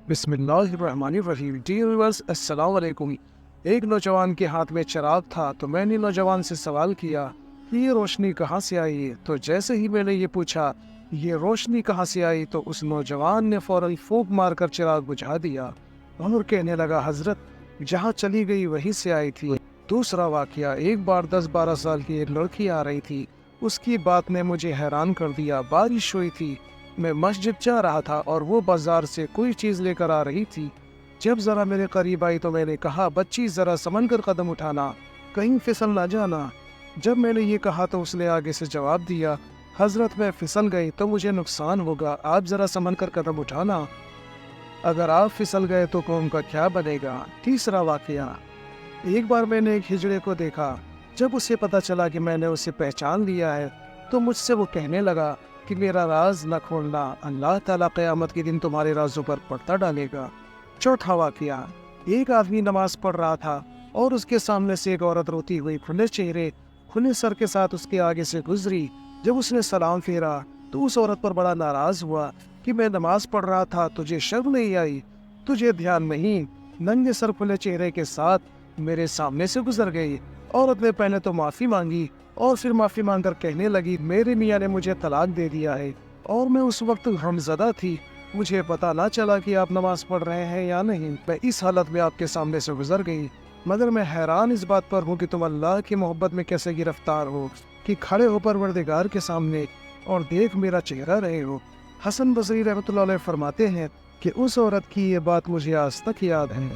बिस्मिल्लाहिर्रहमानिर्रहीम। Dear viewers, अस्सलाम वालेकुम। एक नौजवान के हाथ में चिराग था तो मैंने नौजवान से सवाल किया कि ये रोशनी कहाँ से आई है। तो जैसे ही मैंने ये पूछा ये रोशनी कहाँ से आई तो उस नौजवान ने फौरन फूंक मारकर चिराग बुझा दिया और कहने लगा, हजरत जहाँ चली गई वहीं से आई थी। दूसरा वाकया, एक बार 10-12 साल की एक लड़की आ रही थी। उसकी बात ने मुझे हैरान कर दिया। बारिश हुई थी, मैं मस्जिद जा रहा था और वो बाजार से कोई चीज़ लेकर आ रही थी। जब ज़रा मेरे करीब आई तो मैंने कहा, बच्ची ज़रा संभल कर कदम उठाना, कहीं फिसल ना जाना। जब मैंने ये कहा तो उसने आगे से जवाब दिया, हजरत मैं फिसल गई तो मुझे नुकसान होगा, आप ज़रा संभल कर कदम उठाना, अगर आप फिसल गए तो कौम का क्या बनेगा। तीसरा वाकया, एक बार मैंने एक हिजड़े को देखा। जब उसे पता चला कि मैंने उसे पहचान लिया है तो मुझसे वो कहने लगा कि मेरा राज न खोलना, अल्लाह ताला क़यामत के दिन तुम्हारे राजों पर पर्दा डालेगा। चौथा वाकया, एक आदमी नमाज पढ़ रहा था और उसके सामने से एक औरत रोती हुई खुले चेहरे खुले सर के साथ उसके आगे से गुजरी। जब उसने सलाम फेरा तो उस औरत पर बड़ा नाराज हुआ कि मैं नमाज पढ़ रहा था, तुझे शर्म नहीं आई, तुझे ध्यान नहीं, नंगे सर खुले चेहरे के साथ मेरे सामने से गुजर गई। औरत ने पहले तो माफ़ी मांगी और फिर माफ़ी मांगकर कहने लगी, मेरे मियाँ ने मुझे तलाक दे दिया है और मैं उस वक्त गमज़दा थी, मुझे पता ना चला कि आप नमाज पढ़ रहे हैं या नहीं। मैं इस हालत में आपके सामने से गुजर गई, मगर मैं हैरान इस बात पर हूँ कि तुम अल्लाह की मोहब्बत में कैसे गिरफ्तार हो कि खड़े हो परवरदिगार के सामने और देख मेरा चेहरा रहे हो। हसन बसरी रहमतुल्लाह अलैह फरमाते हैं कि उस औरत की ये बात मुझे आज तक याद है।